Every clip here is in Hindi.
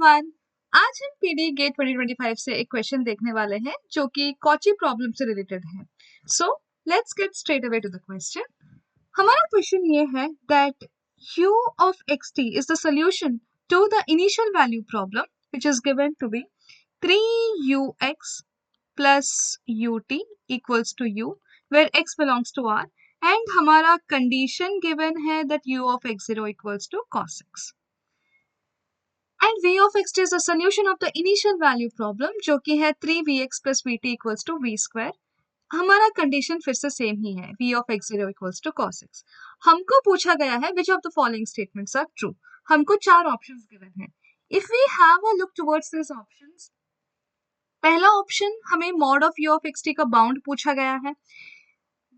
एवरीवन, आज हम पीडी गेट 2025 से एक क्वेश्चन देखने वाले हैं जो कि कॉची प्रॉब्लम से रिलेटेड है। So let's get straight away to the question. हमारा क्वेश्चन ये है that u of xt is the solution to the initial value problem which is given to be 3ux plus ut equals to u where x belongs to r and हमारा condition given है that u of x0 equals to cos x. And v of x is the solution of the initial value problem जो कि है 3vx plus vt equals to v square. हमारा कंडीशन फिर से सेम ही है, v of x0 equals to cos x. हमको पूछा गया है which of the following statements are true. हमको चार ऑप्शंस गिवन हैं. If we have a look towards these options, पहला ऑप्शन हमें mod of u of xt का बाउंड पूछा गया है.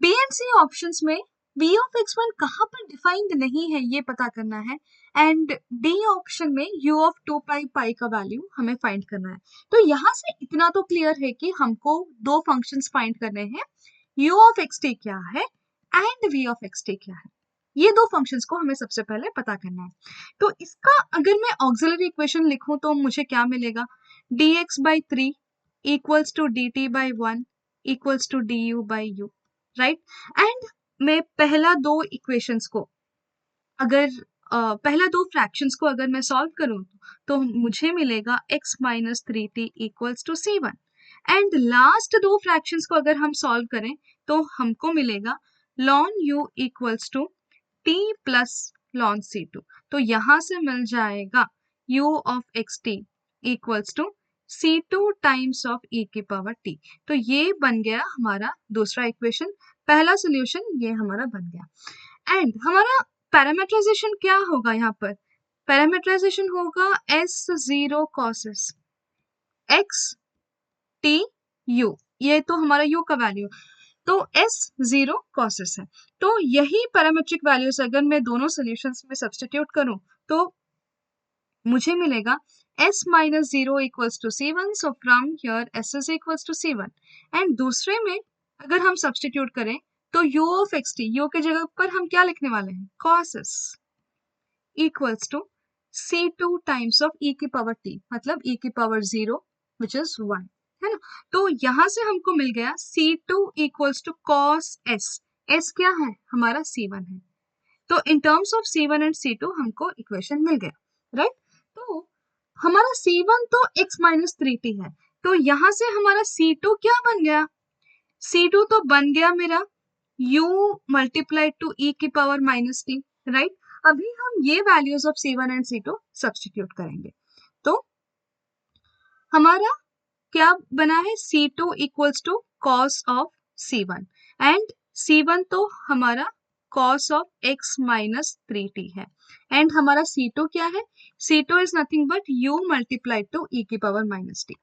B and C ऑप्शंस में v of x1 कहाँ पर डिफाइंड नहीं है ये पता करना है एंड D ऑप्शन में u of 2 पाई का वैल्यू हमें फाइंड करना है. तो यहाँ से इतना तो क्लियर है कि हमको दो फंक्शंस फाइंड करने हैं, u of xt क्या है एंड v of xt क्या है. ये दो फंक्शंस को हमें सबसे पहले पता करना है. तो इसका अगर मैं ऑक्सिलरी इक्वेशन लिखूं तो मुझे क्या मिलेगा, dx by 3 equals to dt by 1 equals to du by u, right. And मैं पहला दो इक्वेशंस को अगर पहला दो फ्रैक्शंस को अगर मैं सॉल्व करूं तो मुझे मिलेगा x minus 3t equals to c1 and last दो फ्रैक्शंस को अगर हम सॉल्व करें तो हमको मिलेगा ln u equals to t plus ln c2. तो यहाँ से मिल जाएगा u of xt equals to c2 times of e की पावर t. तो ये बन गया हमारा दूसरा इक्वेशन. पहला सोल्यूशन ये हमारा बन गया एंड हमारा पैरामीटराइजेशन क्या होगा. यहाँ पर पैरामीटराइजेशन होगा s0 cos x t u. ये तो हमारा u का वैल्यू, तो s0 cos है. तो यही पैरामीट्रिक वैल्यूज अगर मैं दोनों सोल्यूशंस में सब्स्टिट्यूट करूं तो मुझे मिलेगा s minus 0 equals to c1. So from here s is equals to c1 and दूसरे में अगर हम सब्स्टिट्यूट करें तो u of xt, u के जगह पर हम क्या लिखने वाले हैं, cos s equals to c2 times of e की पावर t, मतलब e की पावर 0 which is 1, है ना. तो यहाँ से हमको मिल गया c2 equals to cos s. s क्या है, हमारा c1 है. तो in terms of c1 and c2 हमको इक्वेशन मिल गया, राइट. तो हमारा c1 तो x माइनस 3t है, तो यहाँ से हमारा c2 क्या बन गया, c2 तो बन गया मेरा u मल्टीप्लाइड टू e की पावर माइनस t, राइट. अभी हम ये values of c1 and c2 substitute करेंगे तो हमारा क्या बना है, c2 equals to cos of c1 and c1 तो हमारा cos of x minus 3t है एंड हमारा c2 क्या है, c2 is nothing but u multiplied to e की power minus t.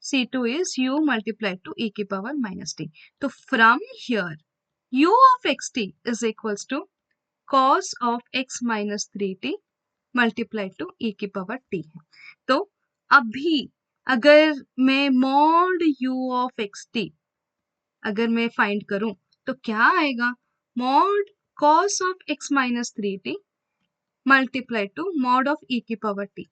c2 is u multiplied to e की पावर minus t. तो from here u of xt is equals to cos of x minus 3t multiplied to e की पावर t है. तो अभी अगर मैं mod u of xt अगर मैं फाइंड करूं तो क्या आएगा, mod cos of x minus 3t multiplied to mod of e की power t,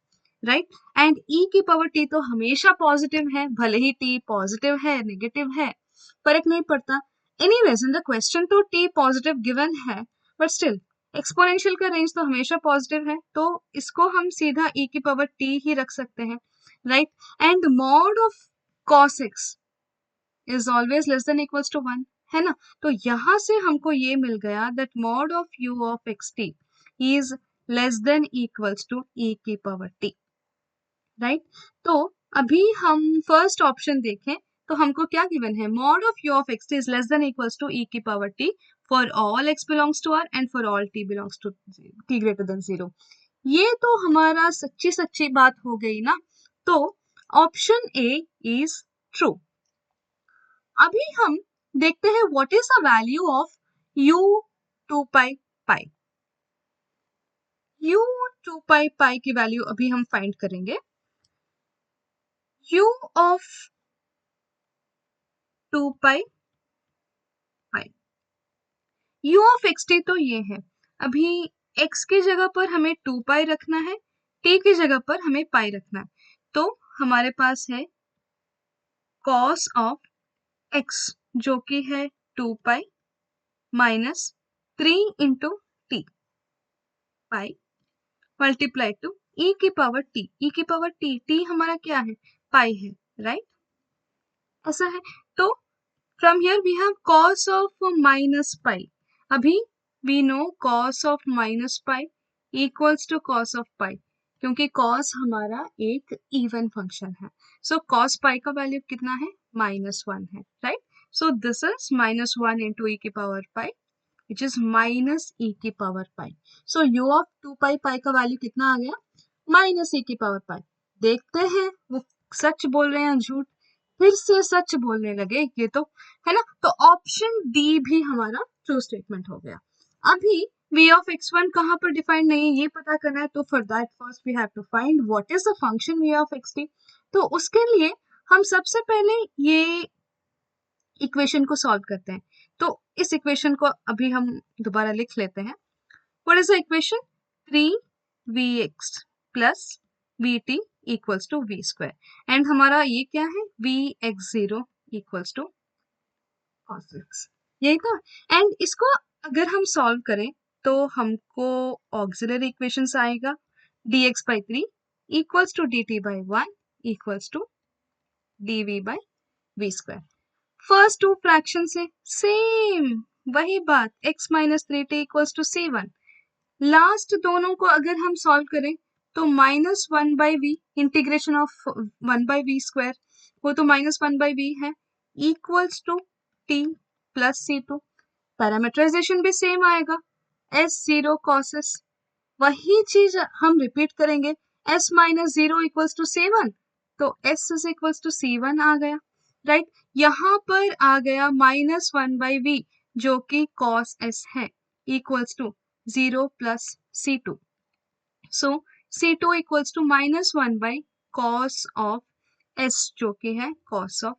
right. And e की पावर t तो हमेशा पॉजिटिव है, भले ही t पॉजिटिव है नेगेटिव है फर्क नहीं पड़ता. एनीवेज इन द क्वेश्चन तो t पॉजिटिव गिवन है बट स्टिल एक्सपोनेंशियल का रेंज तो हमेशा पॉजिटिव है, तो इसको हम सीधा e की पावर t ही रख सकते हैं, right. And mod of cos x is always less than equals to 1, है ना. तो यहाँ से हमको ये मिल गया that mod of u of xt is less than equals to e की पावर t, राइट. तो अभी हम फर्स्ट ऑप्शन देखें तो हमको क्या गिवन है, mod of u of xt is less than equals to e की power t for all x belongs to r and for all t belongs to t greater than 0. ये तो हमारा सच्ची सच्ची बात हो गई ना. तो ऑप्शन ए इज ट्रू. अभी हम देखते हैं what is the value of u 2 pi pi. u 2 पाई पाई की वैल्यू अभी हम फाइंड करेंगे. u of 2 pi pi, u of xt तो ये है. अभी x की जगह पर हमें 2 पाई रखना है, t की जगह पर हमें पाई रखना है, तो हमारे पास है cos ऑफ x जो कि है 2 pi minus 3 into t pi multiply to e की पावर टी हमारा क्या है, पाई है, राइट? ऐसा है। तो from here we have cos of minus pi. अभी we know cos of minus pi equals to cos of pi, क्योंकि cos हमारा एक इवन फंक्शन है। सो cos पाई का वैल्यू कितना है, -1 है, right? So this is -1 into e की power pi which is minus e की power pi. So u of 2 पाई पाई का वैल्यू कितना आ गया, -e की पावर पाई। देखते हैं वो सच बोल रहे हैं झूठ, फिर से सच बोलने लगे ये तो, है ना? तो ऑप्शन डी भी हमारा ट्रू स्टेटमेंट हो गया। अभी v ऑफ x1 कहाँ पर डिफाइंड नहीं है ये पता करना है, तो for that first we have to find what is the function v of xt। तो उसके लिए हम सबसे पहले ये इक्वेशन को सॉल्व करते हैं। तो इस इक्वेशन को अभी हम दोबारा लिख लेते हैं। What is the equation, 3vx plus vt equals to v square, and हमारा ये क्या है, vx0 equals to cos x, यही था। एंड इसको अगर हम सॉल्व करें तो हमको ऑक्सिलरी इक्वेशंस आएगा, dx by 3 equals to dt by 1 equals to dv by v square. First two fraction से सेम वही बात, x minus 3t equals to c1। Last दोनों को अगर हम सॉल्व करें तो -1 by v integration of 1 by v square, वो तो -1 बाई वी है, equals to t plus c2। Parameterisation भी सेम आएगा, s0 cos s, वही चीज हम रिपीट करेंगे, s minus 0 equals to c1, तो s is equals to c1 आ गया, राइट? यहाँ पर आ गया -1 बाई वी जो कि cos s है, equals to 0 plus c2। So c2 equals to -1 by cos of s जो कि है cos ऑफ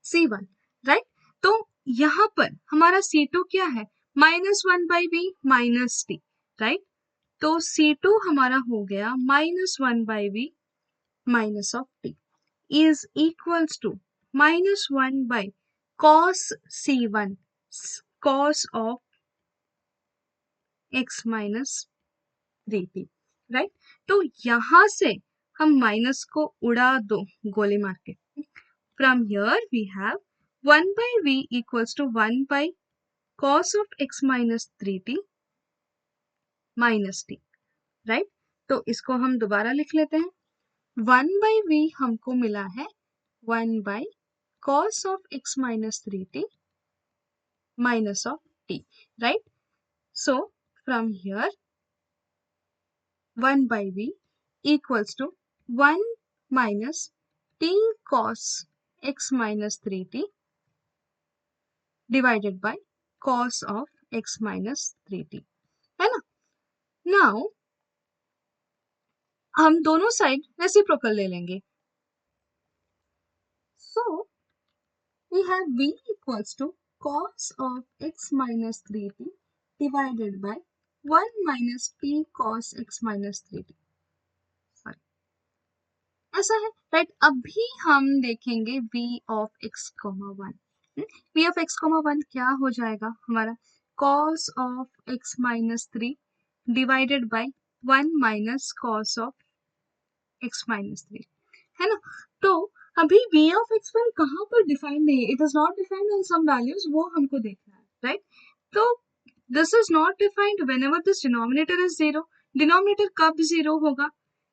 c1, राइट? तो यहाँ पर हमारा c2 क्या है, -1 by v minus t, right? तो c2 हमारा हो गया -1 by v minus of t is equals to -1 by cos c1 cos of x minus 3t, right? तो यहां से हम माइनस को उड़ा दो गोली मार के। From here we have 1 by v equals to 1 by cos of x minus 3t minus t, right? तो इसको हम दोबारा लिख लेते हैं। 1 by v हमको मिला है 1 by cos of x minus 3t minus of t, right? So from here 1 by v equals to 1 minus t cos x minus 3t divided by cos of x minus 3t, है ना? Now हम दोनों साइड रेसिप्रोकल ले लेंगे। So we have v equals to cos of x minus 3t divided by 1 minus t cos x minus 3t, sorry ऐसा है, राइट? अभी हम देखेंगे v of x, 1 v of x, 1 क्या हो जाएगा हमारा, cos of x minus 3 divided by 1 minus cos of x minus 3, है ना? तो अभी v of x1 कहाँ पर डिफाइंड नहीं है, it is not defined on some values, वो हमको देखना है, राइट? तो this is not defined whenever this denominator is 0। Denominator कब 0 होगा,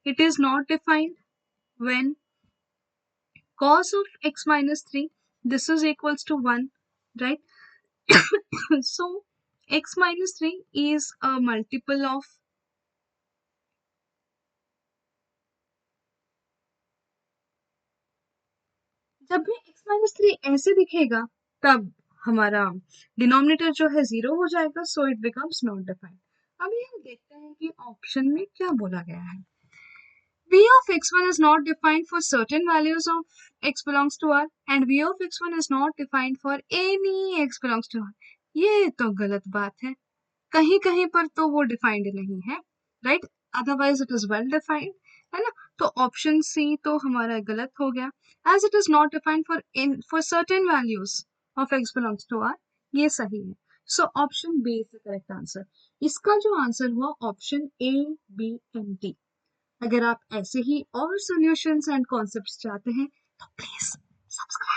it is not defined when cos of x minus 3 this is equals to 1, right? So x minus 3 is a multiple of जब भी x माइनस 3 ऐसे दिखेगा तब हमारा डिनोमिनेटर जो है 0 हो जाएगा, so it becomes not defined. अभी हम देखते हैं कि ऑप्शन में क्या बोला गया है। v of x1 is not defined for certain values of x belongs to R and v of x1 is not defined for any x belongs to R। ये तो गलत बात है, कहीं कहीं पर तो वो डिफाइंड नहीं है, right? Otherwise it is well defined, है ना। तो ऑप्शन सी तो हमारा गलत हो गया, as it is not defined for certain values of x belongs to R, ये सही है। So option B is the correct answer. इसका जो आंसर हुआ option A, B and D. अगर आप ऐसे ही और सॉल्यूशंस एंड कॉन्सेप्ट्स चाहते हैं तो प्लीज सब्सक्राइब